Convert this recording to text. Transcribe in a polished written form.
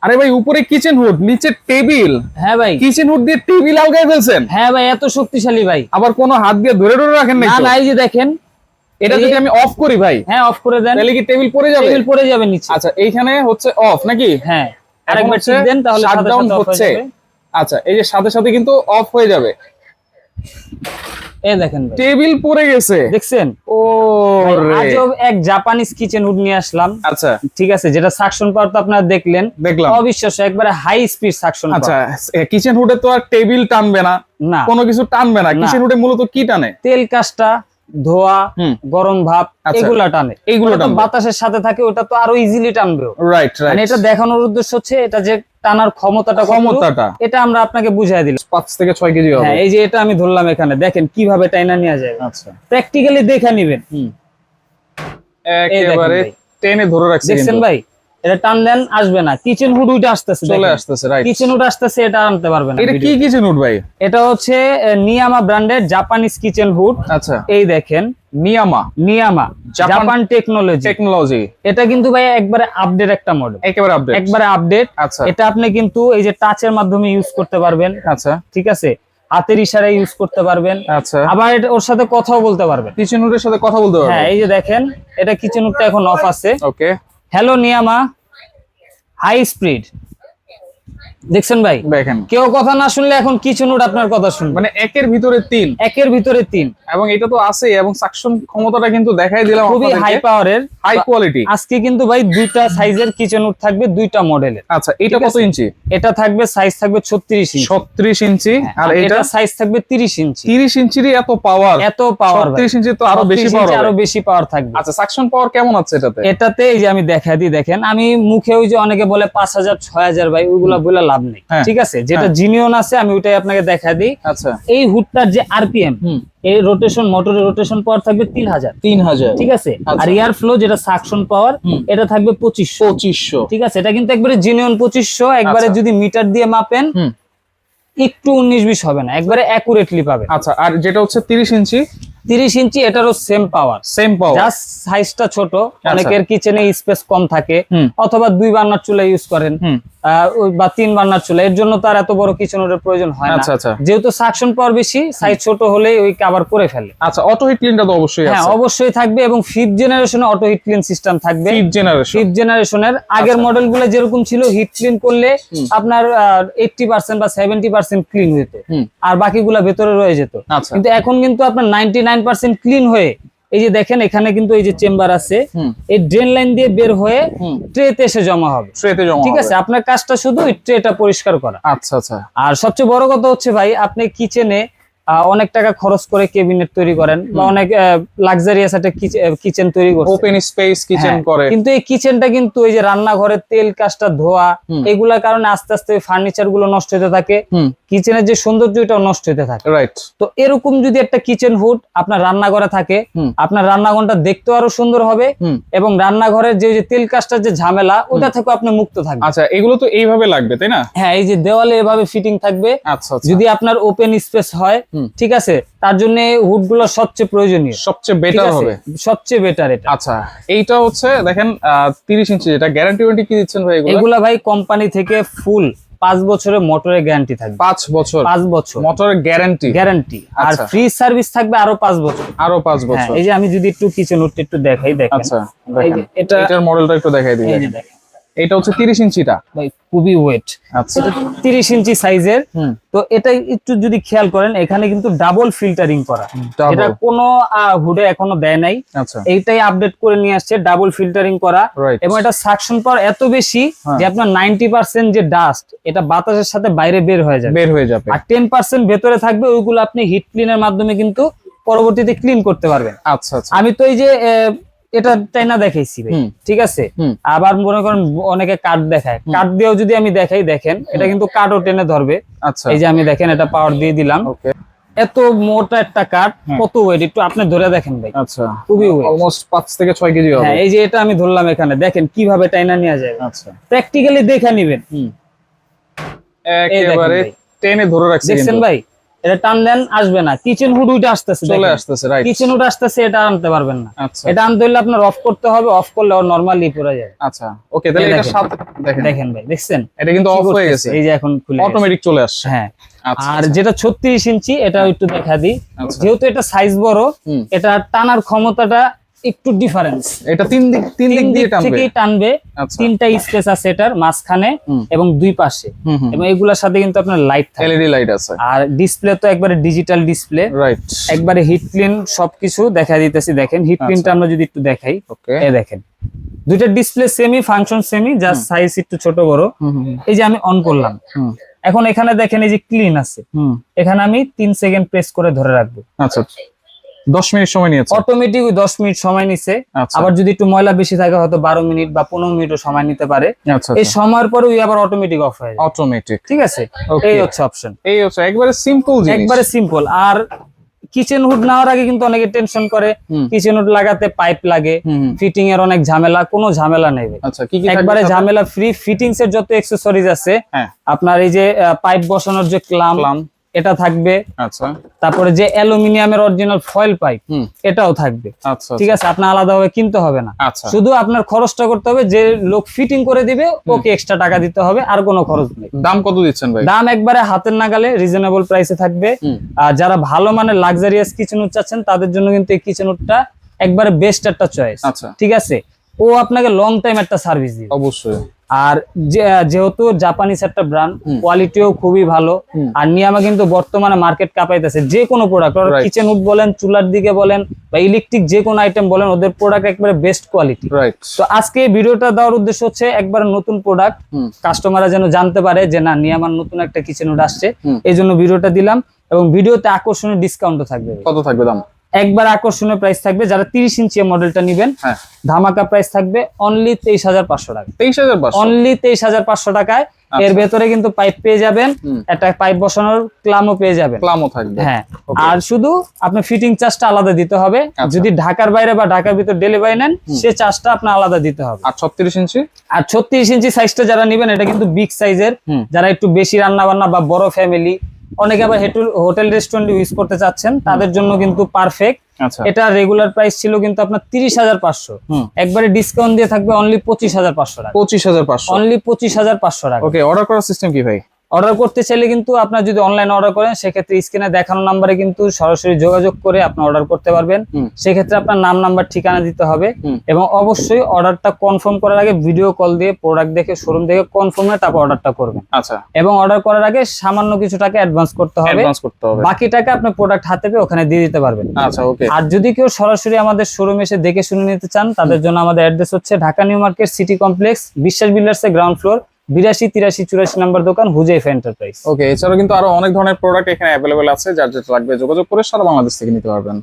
আরে ভাই উপরে কিচেন হুড, নিচে টেবিল। হ্যাঁ ভাই, কিচেন হুড দিয়ে টেবিল আলগায় ফেলছেন? হ্যাঁ ভাই, এত শক্তিশালী ভাই। আবার কোনো হাত দিয়ে ধরে ধরে রাখেন নাই না তো? না, এই যে দেখেন। এটা যদি আমি অফ করি ভাই, হ্যাঁ, অফ করে দেন, তাহলে কি টেবিল পড়ে যাবে? টেবিল পড়ে যাবে নিচে। আচ্ছা, এইখানে হচ্ছে অফ নাকি? হ্যাঁ, এখন আরেকবার হচ্ছে টিপ দেন তাহলে সাথে শাটডাউন সাথে অফ হয়ে হচ্ছে। যাবে। আচ্ছা, এই যে সাথে সাথে কিন্তু অফ হয়ে যাবে। এই দেখেন ভাই, টেবিল পড়ে গেছে। দেখছেন? ও রে, আজব এক জাপানিজ কিচেন হুড নিয়ে আসলাম। আচ্ছা ঠিক আছে, যেটা সাকশন পাওয়ার তো আপনারা দেখলেন, দেখলাম। অবিশ্বাস্য, একবারে হাই স্পিড সাকশন আচ্ছা, পাওয়ার। কিচেন হুডে তো আর টেবিল টানবে না, না, কোনো কিছু টানবে না। কিচেন হুডে মূলত কি টানে? তেল কাজটা, ধোয়া, গরম ভাব, আচ্ছা, এগুলা টানে। এইগুলো ওটা তো টানবে। বাতাসের সাথে থাকে, ওটা তো আরো ইজিলি টানবে। রাইট মানে রাইট। এটা দেখানোর উদ্দেশ্য হচ্ছে এটা যে টানার ক্ষমতাটা এটা আমরা আপনাকে বুঝাই দিলাম। 5 থেকে 6 কেজি হবে। হ্যাঁ, এই যে এটা আমি ধরলাম, এখানে দেখেন কিভাবে টাইনা নেওয়া যায়। আচ্ছা, প্র্যাকটিক্যালি দেখে নিবেন। একেবারে টেনে ধরে রাখছে। দেখছেন ভাই, এটা টান দেন আসবে না। কিচেন হুড উইটা আসতেছে, চলে আসতেছে। রাইট, কিচেন হুড আসতেছে, এটা আনতে পারবে না। এটা কি কিচেন হুড ভাই? এটা হচ্ছে নিয়ামা ব্র্যান্ডের জাপানিজ কিচেন হুড। আচ্ছা, এই দেখেন, নিয়ামা জাপান টেকনোলজি। এটা কিন্তু ভাই একবারে আপডেট একটা মডেল, একবারে আপডেট। আচ্ছা, এটা আপনি কিন্তু এই যে টাচের মাধ্যমে ইউজ করতে পারবেন। আচ্ছা, ঠিক আছে, হাতের ইশারায় ইউজ করতে পারবেন। আচ্ছা, আবার এটা ওর সাথে কথাও বলতে পারবেন, কিচেন হুডের সাথে কথা বলতে পারবে। হ্যাঁ, এই যে দেখেন, এটা কিচেন হুডটা এখন অফ আছে। ওকে, হ্যালো নিয়ামা হাই স্পিড। দেখছেন ভাই, দেখেন কেউ কথা না শুনলে এখন কিচেন হুড আপনার কথা শুনবে। মানে একের ভিতরে 3, একের ভিতরে 3, এবং এটা তো আছে, এবং সাকশন ক্ষমতাটা কিন্তু দেখাই দিলাম, খুবই হাই পাওয়ারের, হাই কোয়ালিটি। আজকে কিন্তু ভাই দুইটা সাইজের কিচেন হুড থাকবে, দুইটা মডেলের। আচ্ছা, এটা কত ইঞ্চি? এটা থাকবে, সাইজ থাকবে 36 ইঞ্চি। 36 ইঞ্চি। আর এটা সাইজ থাকবে 30 ইঞ্চি। 30 ইঞ্চিরই এত পাওয়ার? এত পাওয়ার, 36 ইঞ্চি তো আরো বেশি পাওয়ার, আরো বেশি পাওয়ার থাকবে। আচ্ছা, সাকশন পাওয়ার কেমন আছে এটাতে? এটাতে এই যে আমি দেখাই দিই, দেখেন, আমি মুখে ওই যে অনেকে বলে 5000 6000 ভাই, ওইগুলা বলে লাভ নেই। ঠিক আছে, যেটা জিনিয়ন আছে আমি ওইটাই আপনাকে দেখাই দিই। আচ্ছা, এই হুডটার যে আরপিএম, এই রোটেশন, মোটরের রোটেশন পাওয়ার থাকবে 3000। ঠিক আছে, আর এয়ার ফ্লো যেটা সাকশন পাওয়ার, এটা থাকবে 2500। ঠিক আছে, এটা কিন্তু একবারে জিনিয়ন 2500। একবারে যদি মিটার দিয়ে মাপেন একটু 19-20 হবে না, একবারে অ্যাকুরেটলি পাবে। আচ্ছা, আর যেটা হচ্ছে 30 ইঞ্চি, 30 ইঞ্চি, এটারও সেম পাওয়ার, জাস্ট সাইজটা ছোট। অনেকের কিচেনে স্পেস কম থাকে, অথবা 2 বার্নার চুলা ইউজ করেন, বা 3 বার্নার চুলা, এর জন্য তার এত বড় কিচেন হুডের প্রয়োজন হয় না। যেহেতু সাকশন পাওয়ার বেশি, সাইজ ছোট হলে ওই কভার করে ফেলে। আচ্ছা, অটো হিট ক্লিনটা তো অবশ্যই আছে। হ্যাঁ, অবশ্যই থাকবে, এবং 5th জেনারেশনে অটো হিট ক্লিন সিস্টেম থাকবে। 5th জেনারেশনের আগের মডেলগুলো যেরকম ছিল, হিট ক্লিন করলে আপনার 80% বা 70% ক্লিন হতো, আর বাকিগুলা ভেতরে রয়ে যেত। কিন্তু এখন কিন্তু আপনার 99% ক্লিন হয়ে, এই যে দেখেন এখানে কিন্তু এই যে চেম্বার আছে, এই ড্রেন লাইন দিয়ে বের হয়ে ট্রেতে এসে জমা হবে। ঠিক আছে, আপনার কাজটা শুধু এই ট্রেটা পরিষ্কার করা। আচ্ছা আচ্ছা। আর সবচেয়ে বড় কথা হচ্ছে ভাই, আপনি কিচেনে অনেক টাকা খরচ করে কেবিনেট তৈরি করেন, বা অনেক লাক্সারিয়াস একটা কিচেন তৈরি করেন, ওপেন স্পেস কিচেন করে, কিন্তু এই কিচেনটা কিন্তু এই যে রান্নাঘরের তেল কাজটা, ধোয়া, এগুলার কারণে আস্তে আস্তে ফার্নিচার গুলো নষ্ট হতে থাকে, কিচেনের যে সৌন্দর্য এটাও নষ্ট হতে থাকে। রাইট। তো এরকম যদি একটা কিচেন হুড আপনার রান্নাঘরে থাকে, আপনার রান্নাঘরটা দেখতেও আরো সুন্দর হবে, এবং রান্নাঘরের যে তেল কাজটার যে ঝামেলা, ওটা থেকে আপনি মুক্ত থাকবেন। আচ্ছা, এগুলো তো এইভাবে লাগবে, তাই না? হ্যাঁ, এই যে দেওয়ালে এভাবে ফিটিং থাকবে। আচ্ছা, যদি আপনার ওপেন স্পেস হয়, ঠিক আছে, তার জন্য হুড গুলো সবচেয়ে প্রয়োজনীয়, সবচেয়ে বেটার হবে, সবচেয়ে বেটার এটা। আচ্ছা, এইটা হচ্ছে দেখেন 30 ইঞ্চি, যেটা গ্যারান্টি ওয়ারেন্টি কি দিচ্ছেন ভাই? এগুলা ভাই কোম্পানি থেকে ফুল 5 বছরের মোটরের গ্যারান্টি থাকবে। 5 বছর? 5 বছর মোটরের গ্যারান্টি। আর ফ্রি সার্ভিস থাকবে আরো 5 বছর। আরো 5 বছর। এই যে আমি যদি একটু কিচেন হুডটা একটু দেখাই, দেখেন। আচ্ছা, দেখেন এটার মডেলটা একটু দেখাই দিই। এই যে দেখেন, এটা হচ্ছে 30 ইঞ্চিটা ভাই, খুবই ওয়েট। আচ্ছা, এটা 30 ইঞ্চি সাইজের। তো এটা একটু যদি খেয়াল করেন, এখানে কিন্তু ডাবল ফিল্টারিং করা, এটা কোনো হুডে এখনো দেয় নাই। আচ্ছা, এইটাই আপডেট করে নিয়ে আসছে, ডাবল ফিল্টারিং করা, এবং এটা সাকশন পাওয়ার এত বেশি যে আপনার 90% যে ডাস্ট, এটা বাতাসের সাথে বাইরে বের হয়ে যাবে, আর 10% ভেতরে থাকবে, ওইগুলো আপনি হিট ক্লিনের মাধ্যমে কিন্তু পরবর্তীতে ক্লিন করতে পারবেন। আচ্ছা আচ্ছা। আমি তো এই যে এটা টাইনা দেখাইছি ভাই, ঠিক আছে। আবার মনে করেন অনেকে কাঠ দেখায়, কাঠ দিয়েও যদি আমি দেখাই, দেখেন এটা কিন্তু কাঠও টেনে ধরবে। আচ্ছা, এই যে আমি দেখেন এটা পাওয়ার দিয়ে দিলাম, এত মোটা একটা কাঠ, কত ওয়েট একটু আপনি ধরে দেখেন ভাই। আচ্ছা, খুবই ওয়েট, অলমোস্ট 5 থেকে 6 কেজি হবে। হ্যাঁ, এই যে এটা আমি ধরলাম, এখানে দেখেন কিভাবে টাইনা নেওয়া যায়। আচ্ছা, প্র্যাকটিক্যালি দেখে নিবেন, একেবারে টেনে ধরে রাখছে। দেখছেন ভাই, এটা টান দেন আসবে না। কিচেন হুড ওইটা আসতেছে, চলে আসতেছে, রাইট। কিচেন হুড আসতেছে, এটা আনতে পারবেন না। আচ্ছা, এটা আনতে হলে আপনার অফ করতে হবে, অফ করলে নরমালি পড়ে যায়। আচ্ছা ওকে, তাহলে এটা সাথে দেখেন ভাই, দেখছেন এটা কিন্তু অফ হয়ে গেছে, এই যে এখন খুলে অটোমেটিক চলে আসছে। হ্যাঁ। আচ্ছা, আর যেটা 36 ইঞ্চি এটা একটু দেখা দিই, যেহেতু এটা সাইজ বড়, এটা টানার ক্ষমতাটা একটু ডিফারেন্স। এটা তিন দিক দিয়ে টানবে। তিনটা স্পেস আছে এটার মাঝখানে এবং দুই পাশে, এবং এগুলোর সাথে কিন্তু আপনার লাইট থাকে, এলইডি লাইট আছে। আর ডিসপ্লে তো একবারে ডিজিটাল ডিসপ্লে, রাইট, একবারে হিট ক্লিন সবকিছু দেখা দিতেছি। দেখেন হিট ক্লিনটা আমরা যদি একটু দেখাই, এই দেখেন দুইটা display semi, function semi, just size একটু ছোট বড়। এই যে আমি অন করলাম, এখন এখানে দেখেন এই যে ক্লিন আছে, এখানে আমি 3 সেকেন্ড প্রেস করে ধরে রাখবো। আচ্ছা, 10 মিনিট সময় নিয়েছে, অটোমেটিক 10 মিনিট সময় নিছে। আবার যদি একটু ময়লা বেশি থাকে হয়তো 12 মিনিট বা 15 মিনিটও সময় নিতে পারে। এই সময়ের পরে ওই আবার অটোমেটিক অফ হয়ে যায়, অটোমেটিক। ঠিক আছে, এই হচ্ছে অপশন। এই হচ্ছে একবারে সিম্পল জিনিস, একবারে সিম্পল। আর কিচেন হুড নেওয়ার আগে কিন্তু অনেকে টেনশন করে, কিচেন হুড লাগাতে পাইপ লাগে, ফিটিং এর অনেক ঝামেলা। কোনো ঝামেলা নেই, আচ্ছা কি কি একবারে ঝামেলা ফ্রি। ফিটিংস এর যত অ্যাকসেসরিজ আছে, আপনার এই যে পাইপ বসানোর যে ক্লাম এটা থাকবে, আচ্ছা, তারপরে যে অ্যালুমিনিয়ামের অরিজিনাল ফয়েল পাইপ এটাও থাকবে, আচ্ছা, ঠিক আছে। আপনার আলাদাভাবে কিনতে হবে না, শুধু আপনার খরচটা করতে হবে, যে লোক ফিটিং করে দিবে ওকে এক্সট্রা টাকা দিতে হবে, আর কোনো খরচ নেই। দাম কত দিচ্ছেন ভাই? দাম একবারে হাতের নাগালে রিজনেবল প্রাইসে থাকবে। আর যারা ভালো মানের লাক্সারিয়াস কিচেন হুড চাচ্ছেন তাদের জন্য কিন্তু এই কিচেন হুডটা একবারে বেস্ট একটা চয়েস, ঠিক আছে। ও আপনাকে লং টাইম একটা সার্ভিস দিবে অবশ্যই। আর যেহেতু জাপানিজ একটা ব্র্যান্ড, কোয়ালিটিও খুবই ভালো। আর নিয়ামা কিন্তু বর্তমানে মার্কেট কাঁপাইতেছে, যে কোনো প্রোডাক্ট, কিচেন হুড বলেন, চুলার দিকে বলেন, বা ইলেকট্রিক যে কোনো আইটেম বলেন, ওদের প্রোডাক্ট একবারে বেস্ট কোয়ালিটি। তো আজকে এই ভিডিওটা দেওয়ার উদ্দেশ্য হচ্ছে একবারে নতুন প্রোডাক্ট কাস্টমাররা যেন জানতে পারে যে না, নিয়ামার নতুন একটা কিচেন হুড আসছে, এই জন্য ভিডিওটা দিলাম। এবং ভিডিওতে আকর্ষণীয় ডিসকাউন্টও থাকবে। কত থাকবে দাম? একবার আকর্ষণীয় প্রাইস থাকবে, যারা 30 ইঞ্চি মডেলটা নেবেন ধামাকা প্রাইস থাকবে অনলি 23,500 টাকা। 23,500, অনলি 23,500 টাকায়। এর ভেতরে কিন্তু পাইপ পেয়ে যাবেন, একটা পাইপ বসানোর ক্লামও পেয়ে যাবেন, ক্লামও থাকবে। হ্যাঁ, আর শুধু আপনি ফিটিং চার্জটা আলাদা দিতে হবে। যদি ঢাকার বাইরে বা ঢাকার ভিতর ডেলিভারি নেন, সে চার্জটা আপনার আলাদা দিতে হবে। আর 36 ইঞ্চি, আর 36 ইঞ্চি সাইজটা যারা নেবেন, এটা কিন্তু বিগ সাইজের, যারা একটু বেশি রান্না বান্না বা বড় ফ্যামিলি, অনেকে আবার হোটেল রেস্টুরেন্ট ইউজ করতে চাচ্ছেন, তাদের জন্য কিন্তু পারফেক্ট। এটা রেগুলার প্রাইস ছিল কিন্তু আপনার 30,500, একবারে ডিসকাউন্ট দিয়ে থাকবে অনলি 25,500 টাকা। 25,500, অনলি 25,500 টাকা। ওকে, অর্ডার করার সিস্টেম কি ভাই? অর্ডার করতে চাইলে কিন্তু আপনার যদি অনলাইন অর্ডার করেন, সেক্ষেত্রে স্ক্রিনে দেখানো নাম্বারে কিন্তু সরাসরি যোগাযোগ করে আপনি অর্ডার করতে পারবেন। সেক্ষেত্রে আপনার নাম, নাম্বার, ঠিকানা দিতে হবে, এবং অবশ্যই অর্ডারটা কনফার্ম করার আগে ভিডিও কল দিয়ে প্রোডাক্ট দেখে, শোরুম দেখে কনফার্ম হয়ে তারপর অর্ডারটা করবেন। আচ্ছা, এবং অর্ডার করার আগে সামান্য কিছু টাকা অ্যাডভান্স করতে হবে, বাকি টাকা আপনি প্রোডাক্ট হাতে পেয়ে ওখানে দিয়ে দিতে পারবেন। আচ্ছা, ওকে। আর যদি কেউ সরাসরি আমাদের শোরুমে এসে দেখে শুনে নিতে চান, তাদের জন্য আমাদের অ্যাড্রেস হচ্ছে Dhaka new market city complex, বিশ্বাস বিল্ডার্সের গ্রাউন্ড ফ্লোর, 82, 83, 84 নাম্বার দোকান, হুজাইফা এন্টারপ্রাইজ। ওকে, এছাড়াও কিন্তু আরো অনেক ধরনের প্রোডাক্ট এখানে অ্যাভেলেবেল আছে, যার যেটা লাগবে যোগাযোগ করে সারা বাংলাদেশ থেকে নিতে পারবেন।